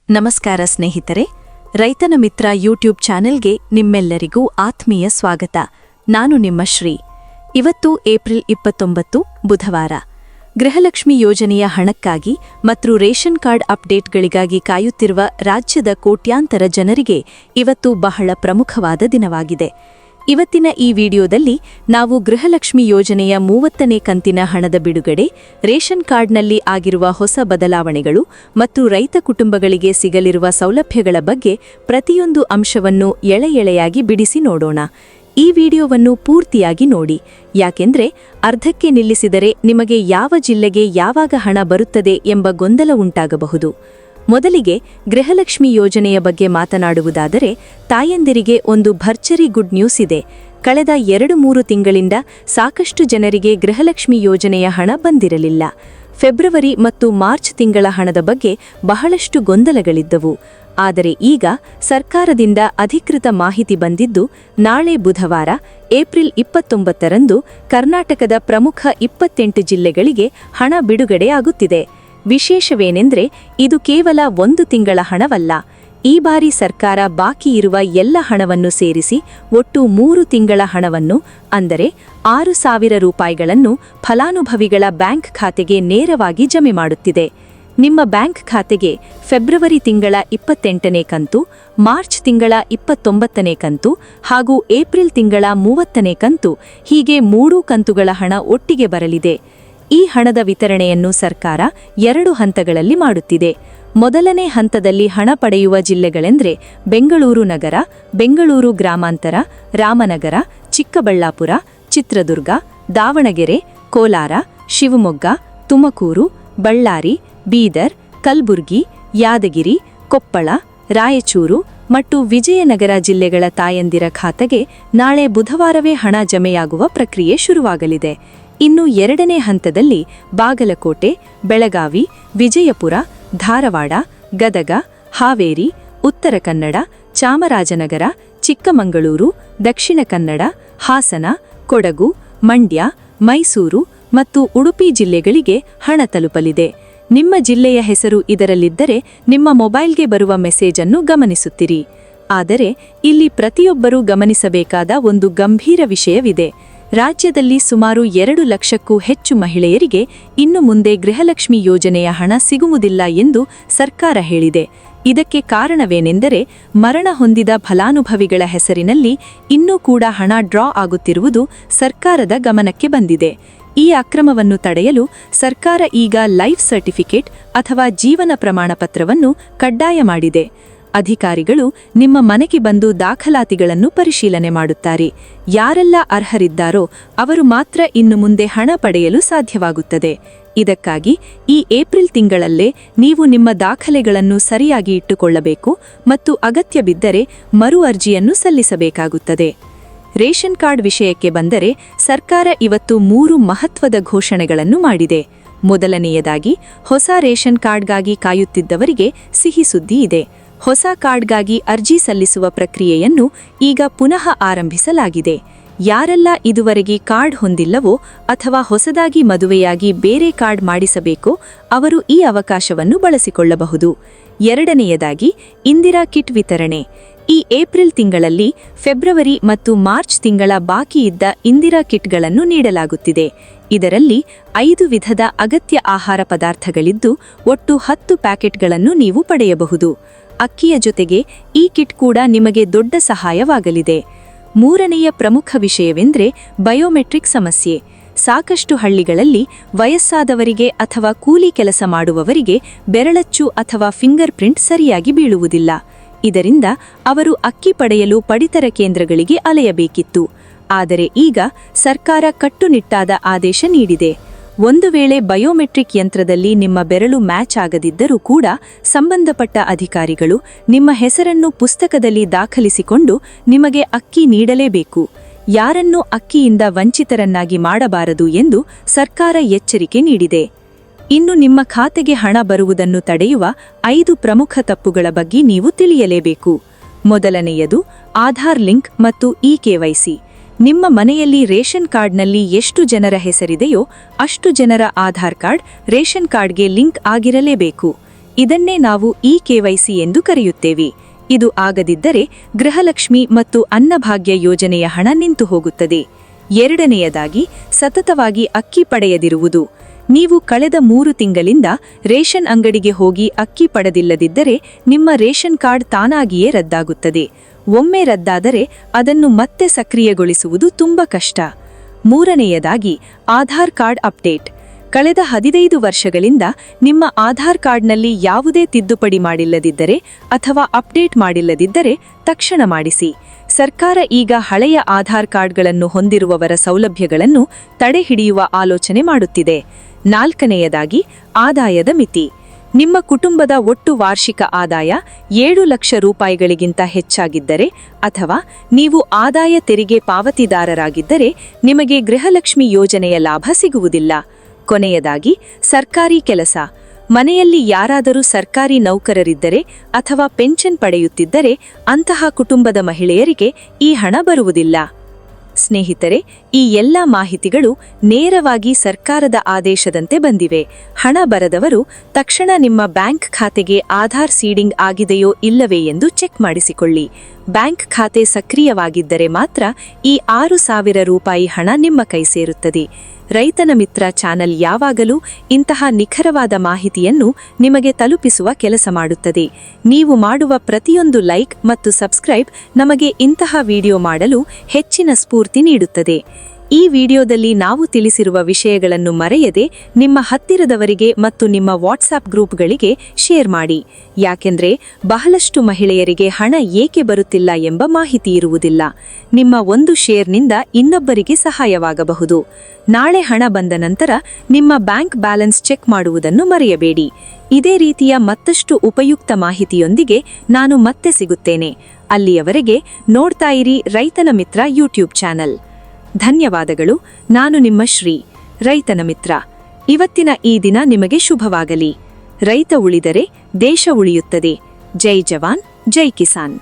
ನಮಸ್ಕಾರ ಸ್ನೇಹಿತರೆ, ರೈತನ ಮಿತ್ರ ಯೂಟ್ಯೂಬ್ ಚಾನೆಲ್ಗೆ ನಿಮ್ಮೆಲ್ಲರಿಗೂ ಆತ್ಮೀಯ ಸ್ವಾಗತ. ನಾನು ನಿಮ್ಮ ಶ್ರೀ. ಇವತ್ತು ಏಪ್ರಿಲ್ 29 ಬುಧವಾರ. ಗೃಹಲಕ್ಷ್ಮಿ ಯೋಜನೆಯ ಹಣಕ್ಕಾಗಿ ಮತ್ತು ರೇಷನ್ ಕಾರ್ಡ್ ಅಪ್ಡೇಟ್ಗಳಿಗಾಗಿ ಕಾಯುತ್ತಿರುವ ರಾಜ್ಯದ ಕೋಟ್ಯಾಂತರ ಜನರಿಗೆ ಇವತ್ತು ಬಹಳ ಪ್ರಮುಖವಾದ ದಿನವಾಗಿದೆ. ಇವತ್ತಿನ ಈ ವಿಡಿಯೋದಲ್ಲಿ ನಾವು ಗೃಹಲಕ್ಷ್ಮಿ ಯೋಜನೆಯ 30ನೇ ಕಂತಿನ ಹಣದ ಬಿಡುಗಡೆ, ರೇಷನ್ ಕಾರ್ಡ್ನಲ್ಲಿ ಆಗಿರುವ ಹೊಸ ಬದಲಾವಣೆಗಳು ಮತ್ತು ರೈತ ಕುಟುಂಬಗಳಿಗೆ ಸಿಗಲಿರುವ ಸೌಲಭ್ಯಗಳ ಬಗ್ಗೆ ಪ್ರತಿಯೊಂದು ಅಂಶವನ್ನು ಎಳೆಯಾಗಿ ಬಿಡಿಸಿ ನೋಡೋಣ. ಈ ವಿಡಿಯೋವನ್ನು ಪೂರ್ತಿಯಾಗಿ ನೋಡಿ, ಯಾಕೆಂದ್ರೆ ಅರ್ಧಕ್ಕೆ ನಿಲ್ಲಿಸಿದರೆ ನಿಮಗೆ ಯಾವ ಜಿಲ್ಲೆಗೆ ಯಾವಾಗ ಹಣ ಬರುತ್ತದೆ ಎಂಬ ಗೊಂದಲ ಉಂಟಾಗಬಹುದು. ಮೊದಲಿಗೆ ಗೃಹಲಕ್ಷ್ಮಿ ಯೋಜನೆಯ ಬಗ್ಗೆ ಮಾತನಾಡುವುದಾದರೆ, ತಾಯಂದಿರಿಗೆ ಒಂದು ಭರ್ಜರಿ ಗುಡ್ ನ್ಯೂಸ್ ಇದೆ. ಕಳೆದ 2-3 ತಿಂಗಳಿಂದ ಸಾಕಷ್ಟು ಜನರಿಗೆ ಗೃಹಲಕ್ಷ್ಮಿ ಯೋಜನೆಯ ಹಣ ಬಂದಿರಲಿಲ್ಲ. ಫೆಬ್ರವರಿ ಮತ್ತು ಮಾರ್ಚ್ ತಿಂಗಳ ಹಣದ ಬಗ್ಗೆ ಬಹಳಷ್ಟು ಗೊಂದಲಗಳಿದ್ದವು. ಆದರೆ ಈಗ ಸರ್ಕಾರದಿಂದ ಅಧಿಕೃತ ಮಾಹಿತಿ ಬಂದಿದ್ದು, ನಾಳೆ ಬುಧವಾರ ಏಪ್ರಿಲ್ 29ರಂದು ಕರ್ನಾಟಕದ ಪ್ರಮುಖ 28 ಜಿಲ್ಲೆಗಳಿಗೆ ಹಣ ಬಿಡುಗಡೆಯಾಗುತ್ತಿದೆ. ವಿಶೇಷವೇನೆಂದರೆ, ಇದು ಕೇವಲ 1 ತಿಂಗಳ ಹಣವಲ್ಲ. ಈ ಬಾರಿ ಸರ್ಕಾರ ಬಾಕಿ ಇರುವ ಎಲ್ಲ ಹಣವನ್ನು ಸೇರಿಸಿ ಒಟ್ಟು 3 ತಿಂಗಳ ಹಣವನ್ನು, ಅಂದರೆ 6,000 ರೂಪಾಯಿಗಳನ್ನು ಫಲಾನುಭವಿಗಳ ಬ್ಯಾಂಕ್ ಖಾತೆಗೆ ನೇರವಾಗಿ ಜಮೆ ಮಾಡುತ್ತಿದೆ. ನಿಮ್ಮ ಬ್ಯಾಂಕ್ ಖಾತೆಗೆ ಫೆಬ್ರವರಿ ತಿಂಗಳ 28ನೇ ಕಂತು, ಮಾರ್ಚ್ ತಿಂಗಳ 29ನೇ ಕಂತು ಹಾಗೂ ಏಪ್ರಿಲ್ ತಿಂಗಳ 30ನೇ ಕಂತು, ಹೀಗೆ 3 ಕಂತುಗಳ ಹಣ ಒಟ್ಟಿಗೆ ಬರಲಿದೆ. ಈ ಹಣದ ವಿತರಣೆಯನ್ನು ಸರ್ಕಾರ 2 ಹಂತಗಳಲ್ಲಿ ಮಾಡುತ್ತಿದೆ. ಮೊದಲನೇ ಹಂತದಲ್ಲಿ ಹಣ ಪಡೆಯುವ ಜಿಲ್ಲೆಗಳೆಂದರೆ ಬೆಂಗಳೂರು ನಗರ, ಬೆಂಗಳೂರು ಗ್ರಾಮಾಂತರ, ರಾಮನಗರ, ಚಿಕ್ಕಬಳ್ಳಾಪುರ, ಚಿತ್ರದುರ್ಗ, ದಾವಣಗೆರೆ, ಕೋಲಾರ, ಶಿವಮೊಗ್ಗ, ತುಮಕೂರು, ಬಳ್ಳಾರಿ, ಬೀದರ್, ಕಲಬುರಗಿ, ಯಾದಗಿರಿ, ಕೊಪ್ಪಳ, ರಾಯಚೂರು ಮತ್ತು ವಿಜಯನಗರ ಜಿಲ್ಲೆಗಳ ತಾಯಂದಿರ ಖಾತೆಗೆ ನಾಳೆ ಬುಧವಾರವೇ ಹಣ ಜಮೆಯಾಗುವ ಪ್ರಕ್ರಿಯೆ ಶುರುವಾಗಲಿದೆ. ಇನ್ನು 2ನೇ ಹಂತದಲ್ಲಿ ಬಾಗಲಕೋಟೆ, ಬೆಳಗಾವಿ, ವಿಜಯಪುರ, ಧಾರವಾಡ, ಗದಗ, ಹಾವೇರಿ, ಉತ್ತರ ಕನ್ನಡ, ಚಾಮರಾಜನಗರ, ಚಿಕ್ಕಮಗಳೂರು, ದಕ್ಷಿಣ ಕನ್ನಡ, ಹಾಸನ, ಕೊಡಗು, ಮಂಡ್ಯ, ಮೈಸೂರು ಮತ್ತು ಉಡುಪಿ ಜಿಲ್ಲೆಗಳಿಗೆ ಹಣ ತಲುಪಲಿದೆ. ನಿಮ್ಮ ಜಿಲ್ಲೆಯ ಹೆಸರು ಇದರಲ್ಲಿದ್ದರೆ ನಿಮ್ಮ ಮೊಬೈಲ್ಗೆ ಬರುವ ಮೆಸೇಜ್ ಅನ್ನು ಗಮನಿಸುತ್ತಿರಿ. ಆದರೆ ಇಲ್ಲಿ ಪ್ರತಿಯೊಬ್ಬರೂ ಗಮನಿಸಬೇಕಾದ ಒಂದು ಗಂಭೀರ ವಿಷಯವಿದೆ. ರಾಜ್ಯದಲ್ಲಿ ಸುಮಾರು 2 ಲಕ್ಷಕ್ಕೂ ಹೆಚ್ಚು ಮಹಿಳೆಯರಿಗೆ ಇನ್ನು ಮುಂದೆ ಗೃಹಲಕ್ಷ್ಮಿ ಯೋಜನೆಯ ಹಣ ಸಿಗುವುದಿಲ್ಲ ಎಂದು ಸರ್ಕಾರ ಹೇಳಿದೆ. ಇದಕ್ಕೆ ಕಾರಣವೇನೆಂದರೆ, ಮರಣ ಹೊಂದಿದ ಫಲಾನುಭವಿಗಳ ಹೆಸರಿನಲ್ಲಿ ಇನ್ನೂ ಕೂಡ ಹಣ ಡ್ರಾ ಆಗುತ್ತಿರುವುದು ಸರ್ಕಾರದ ಗಮನಕ್ಕೆ ಬಂದಿದೆ. ಈ ಅಕ್ರಮವನ್ನು ತಡೆಯಲು ಸರ್ಕಾರ ಈಗ ಲೈಫ್ ಸರ್ಟಿಫಿಕೇಟ್ ಅಥವಾ ಜೀವನ ಪ್ರಮಾಣಪತ್ರವನ್ನು ಕಡ್ಡಾಯ ಮಾಡಿದೆ. ಅಧಿಕಾರಿಗಳು ನಿಮ್ಮ ಮನೆಗೆ ಬಂದು ದಾಖಲಾತಿಗಳನ್ನು ಪರಿಶೀಲನೆ ಮಾಡುತ್ತಾರೆ. ಯಾರೆಲ್ಲ ಅರ್ಹರಿದ್ದಾರೋ ಅವರು ಮಾತ್ರ ಇನ್ನು ಮುಂದೆ ಹಣ ಪಡೆಯಲು ಸಾಧ್ಯವಾಗುತ್ತದೆ. ಇದಕ್ಕಾಗಿ ಈ ಏಪ್ರಿಲ್ ತಿಂಗಳಲ್ಲೇ ನೀವು ನಿಮ್ಮ ದಾಖಲೆಗಳನ್ನು ಸರಿಯಾಗಿ ಇಟ್ಟುಕೊಳ್ಳಬೇಕು ಮತ್ತು ಅಗತ್ಯ ಬಿದ್ದರೆ ಮರು ಅರ್ಜಿಯನ್ನು ಸಲ್ಲಿಸಬೇಕಾಗುತ್ತದೆ. ರೇಷನ್ ಕಾರ್ಡ್ ವಿಷಯಕ್ಕೆ ಬಂದರೆ, ಸರ್ಕಾರ ಇವತ್ತು 3 ಮಹತ್ವದ ಘೋಷಣೆಗಳನ್ನು ಮಾಡಿದೆ. ಮೊದಲನೆಯದಾಗಿ, ಹೊಸ ರೇಷನ್ ಕಾರ್ಡ್ಗಾಗಿ ಕಾಯುತ್ತಿದ್ದವರಿಗೆ ಸಿಹಿ ಸುದ್ದಿ ಇದೆ. ಹೊಸ ಕಾರ್ಡ್ಗಾಗಿ ಅರ್ಜಿ ಸಲ್ಲಿಸುವ ಪ್ರಕ್ರಿಯೆಯನ್ನು ಈಗ ಪುನಃ ಆರಂಭಿಸಲಾಗಿದೆ. ಯಾರೆಲ್ಲ ಇದುವರೆಗೆ ಕಾರ್ಡ್ ಹೊಂದಿಲ್ಲವೋ ಅಥವಾ ಹೊಸದಾಗಿ ಮದುವೆಯಾಗಿ ಬೇರೆ ಕಾರ್ಡ್ ಮಾಡಿಸಬೇಕೋ ಅವರು ಈ ಅವಕಾಶವನ್ನು ಬಳಸಿಕೊಳ್ಳಬಹುದು. 2ನೇಯದಾಗಿ, ಇಂದಿರಾ ಕಿಟ್ ವಿತರಣೆ. ಈ ಏಪ್ರಿಲ್ ತಿಂಗಳಲ್ಲಿ ಫೆಬ್ರವರಿ ಮತ್ತು ಮಾರ್ಚ್ ತಿಂಗಳ ಬಾಕಿ ಇದ್ದ ಇಂದಿರಾ ಕಿಟ್ಗಳನ್ನು ನೀಡಲಾಗುತ್ತಿದೆ. ಇದರಲ್ಲಿ 5 ವಿಧದ ಅಗತ್ಯ ಆಹಾರ ಪದಾರ್ಥಗಳಿದ್ದು ಒಟ್ಟು 10 ಪ್ಯಾಕೆಟ್ಗಳನ್ನು ನೀವು ಪಡೆಯಬಹುದು. ಅಕ್ಕಿಯ ಜೊತೆಗೆ ಈ ಕಿಟ್ ಕೂಡ ನಿಮಗೆ ದೊಡ್ಡ ಸಹಾಯವಾಗಲಿದೆ. 3ನೇಯ ಪ್ರಮುಖ ವಿಷಯವೆಂದರೆ ಬಯೋಮೆಟ್ರಿಕ್ ಸಮಸ್ಯೆ. ಸಾಕಷ್ಟು ಹಳ್ಳಿಗಳಲ್ಲಿ ವಯಸ್ಸಾದವರಿಗೆ ಅಥವಾ ಕೂಲಿ ಕೆಲಸ ಮಾಡುವವರಿಗೆ ಬೆರಳಚ್ಚು ಅಥವಾ ಫಿಂಗರ್ ಪ್ರಿಂಟ್ ಸರಿಯಾಗಿ ಬೀಳುವುದಿಲ್ಲ. ಇದರಿಂದ ಅವರು ಅಕ್ಕಿ ಪಡೆಯಲು ಪಡಿತರ ಕೇಂದ್ರಗಳಿಗೆ ಅಲೆಯಬೇಕಿತ್ತು. ಆದರೆ ಈಗ ಸರ್ಕಾರ ಕಟ್ಟುನಿಟ್ಟಾದ ಆದೇಶ ನೀಡಿದೆ. ಒಂದು ವೇಳೆ ಬಯೋಮೆಟ್ರಿಕ್ ಯಂತ್ರದಲ್ಲಿ ನಿಮ್ಮ ಬೆರಳು ಮ್ಯಾಚ್ ಆಗದಿದ್ದರೂ ಕೂಡ ಸಂಬಂಧಪಟ್ಟ ಅಧಿಕಾರಿಗಳು ನಿಮ್ಮ ಹೆಸರನ್ನು ಪುಸ್ತಕದಲ್ಲಿ ದಾಖಲಿಸಿಕೊಂಡು ನಿಮಗೆ ಅಕ್ಕಿ ನೀಡಲೇಬೇಕು. ಯಾರನ್ನೂ ಅಕ್ಕಿಯಿಂದ ವಂಚಿತರನ್ನಾಗಿ ಮಾಡಬಾರದು ಎಂದು ಸರ್ಕಾರ ಎಚ್ಚರಿಕೆ ನೀಡಿದೆ. ಇನ್ನು ನಿಮ್ಮ ಖಾತೆಗೆ ಹಣ ಬರುವುದನ್ನು ತಡೆಯುವ 5 ಪ್ರಮುಖ ತಪ್ಪುಗಳ ಬಗ್ಗೆ ನೀವು ತಿಳಿಯಲೇಬೇಕು. ಮೊದಲನೆಯದು, ಆಧಾರ್ ಲಿಂಕ್ ಮತ್ತು ಇ-ಕೆವೈಸಿ. ನಿಮ್ಮ ಮನೆಯಲ್ಲಿ ರೇಷನ್ ಕಾರ್ಡ್ನಲ್ಲಿ ಎಷ್ಟು ಜನರ ಹೆಸರಿದೆಯೋ ಅಷ್ಟು ಜನರ ಆಧಾರ್ ಕಾರ್ಡ್ ರೇಷನ್ ಕಾರ್ಡ್ಗೆ ಲಿಂಕ್ ಆಗಿರಲೇಬೇಕು. ಇದನ್ನೇ ನಾವು ಇ-KYC ಎಂದು ಕರೆಯುತ್ತೇವೆ. ಇದು ಆಗದಿದ್ದರೆ ಗೃಹಲಕ್ಷ್ಮಿ ಮತ್ತು ಅನ್ನಭಾಗ್ಯ ಯೋಜನೆಯ ಹಣ ನಿಂತು ಹೋಗುತ್ತದೆ. ಎರಡನೆಯದಾಗಿ, ಸತತವಾಗಿ ಅಕ್ಕಿ ಪಡೆಯದಿರುವುದು. ನೀವು ಕಳೆದ 3 ತಿಂಗಳಿಂದ ರೇಷನ್ ಅಂಗಡಿಗೆ ಹೋಗಿ ಅಕ್ಕಿ ಪಡೆದಿಲ್ಲದಿದ್ದರೆ ನಿಮ್ಮ ರೇಷನ್ ಕಾರ್ಡ್ ತಾನಾಗಿಯೇ ರದ್ದಾಗುತ್ತದೆ. ಒಮ್ಮೆ ರದ್ದಾದರೆ ಅದನ್ನು ಮತ್ತೆ ಸಕ್ರಿಯಗೊಳಿಸುವುದು ತುಂಬಾ ಕಷ್ಟ. ಮೂರನೆಯದಾಗಿ, ಆಧಾರ್ ಕಾರ್ಡ್ ಅಪ್ಡೇಟ್. ಕಳೆದ 15 ವರ್ಷಗಳಿಂದ ನಿಮ್ಮ ಆಧಾರ್ ಕಾರ್ಡ್ನಲ್ಲಿ ಯಾವುದೇ ತಿದ್ದುಪಡಿ ಮಾಡಿಲ್ಲದಿದ್ದರೆ ಅಥವಾ ಅಪ್ಡೇಟ್ ಮಾಡಿಲ್ಲದಿದ್ದರೆ ತಕ್ಷಣ ಮಾಡಿಸಿ. ಸರ್ಕಾರ ಈಗ ಹಳೆಯ ಆಧಾರ್ ಕಾರ್ಡ್ಗಳನ್ನು ಹೊಂದಿರುವವರ ಸೌಲಭ್ಯಗಳನ್ನು ತಡೆಹಿಡಿಯುವ ಆಲೋಚನೆ ಮಾಡುತ್ತಿದೆ. ನಾಲ್ಕನೆಯದಾಗಿ, ಆದಾಯದ ಮಿತಿ. ನಿಮ್ಮ ಕುಟುಂಬದ ಒಟ್ಟು ವಾರ್ಷಿಕ ಆದಾಯ 7 ಲಕ್ಷ ರೂಪಾಯಿಗಳಿಗಿಂತ ಹೆಚ್ಚಾಗಿದ್ದರೆ ಅಥವಾ ನೀವು ಆದಾಯ ತೆರಿಗೆ ಪಾವತಿದಾರರಾಗಿದ್ದರೆ ನಿಮಗೆ ಗೃಹಲಕ್ಷ್ಮಿ ಯೋಜನೆಯ ಲಾಭ ಸಿಗುವುದಿಲ್ಲ. ಕೊನೆಯದಾಗಿ, ಸರ್ಕಾರಿ ಕೆಲಸ. ಮನೆಯಲ್ಲಿ ಯಾರಾದರೂ ಸರ್ಕಾರಿ ನೌಕರರಿದ್ದರೆ ಅಥವಾ ಪೆನ್ಷನ್ ಪಡೆಯುತ್ತಿದ್ದರೆ ಅಂತಹ ಕುಟುಂಬದ ಮಹಿಳೆಯರಿಗೆ ಈ ಹಣ ಬರುವುದಿಲ್ಲ. ಸ್ನೇಹಿತರೆ, ಈ ಎಲ್ಲ ಮಾಹಿತಿಗಳು ನೇರವಾಗಿ ಸರ್ಕಾರದ ಆದೇಶದಂತೆ ಬಂದಿವೆ. ಹಣ ಬರದವರು ತಕ್ಷಣ ನಿಮ್ಮ ಬ್ಯಾಂಕ್ ಖಾತೆಗೆ ಆಧಾರ್ ಸೀಡಿಂಗ್ ಆಗಿದೆಯೋ ಇಲ್ಲವೇ ಎಂದು ಚೆಕ್ ಮಾಡಿಸಿಕೊಳ್ಳಿ. ಬ್ಯಾಂಕ್ ಖಾತೆ ಸಕ್ರಿಯವಾಗಿದ್ದರೆ ಮಾತ್ರ ಈ 6,000 ರೂಪಾಯಿ ಹಣ ನಿಮ್ಮ ಕೈ ಸೇರುತ್ತದೆ. ರೈತನ ಮಿತ್ರ ಚಾನೆಲ್ ಯಾವಾಗಲೂ ಇಂತಹ ನಿಖರವಾದ ಮಾಹಿತಿಯನ್ನು ನಿಮಗೆ ತಲುಪಿಸುವ ಕೆಲಸ ಮಾಡುತ್ತದೆ. ನೀವು ಮಾಡುವ ಪ್ರತಿಯೊಂದು ಲೈಕ್ ಮತ್ತು ಸಬ್ಸ್ಕ್ರೈಬ್ ನಮಗೆ ಇಂತಹ ವಿಡಿಯೋ ಮಾಡಲು ಹೆಚ್ಚಿನ ಸ್ಫೂರ್ತಿ ನೀಡುತ್ತದೆ. ಈ ವಿಡಿಯೋದಲ್ಲಿ ನಾವು ತಿಳಿಸಿರುವ ವಿಷಯಗಳನ್ನು ಮರೆಯದೆ ನಿಮ್ಮ ಹತ್ತಿರದವರಿಗೆ ಮತ್ತು ನಿಮ್ಮ ವಾಟ್ಸಾಪ್ ಗ್ರೂಪ್ಗಳಿಗೆ ಶೇರ್ ಮಾಡಿ. ಯಾಕೆಂದ್ರೆ ಬಹಳಷ್ಟು ಮಹಿಳೆಯರಿಗೆ ಹಣ ಏಕೆ ಬರುತ್ತಿಲ್ಲ ಎಂಬ ಮಾಹಿತಿ ಇರುವುದಿಲ್ಲ. ನಿಮ್ಮ ಒಂದು ಶೇರ್ನಿಂದ ಇನ್ನೊಬ್ಬರಿಗೆ ಸಹಾಯವಾಗಬಹುದು. ನಾಳೆ ಹಣ ಬಂದ ನಂತರ ನಿಮ್ಮ ಬ್ಯಾಂಕ್ ಬ್ಯಾಲೆನ್ಸ್ ಚೆಕ್ ಮಾಡುವುದನ್ನು ಮರೆಯಬೇಡಿ. ಇದೇ ರೀತಿಯ ಮತ್ತಷ್ಟು ಉಪಯುಕ್ತ ಮಾಹಿತಿಯೊಂದಿಗೆ ನಾನು ಮತ್ತೆ ಸಿಗುತ್ತೇನೆ. ಅಲ್ಲಿಯವರೆಗೆ ನೋಡ್ತಾ ಇರಿ ರೈತನ ಮಿತ್ರ ಯೂಟ್ಯೂಬ್ ಚಾನೆಲ್. ಧನ್ಯವಾದಗಳು. ನಾನು ನಿಮ್ಮ ಶ್ರೀ, ರೈತನ ಮಿತ್ರ. ಇವತ್ತಿನ ಈ ದಿನ ನಿಮಗೆ ಶುಭವಾಗಲಿ. ರೈತ ಉಳಿದರೆ ದೇಶ ಉಳಿಯುತ್ತದೆ. ಜೈ ಜವಾನ್, ಜೈ ಕಿಸಾನ್.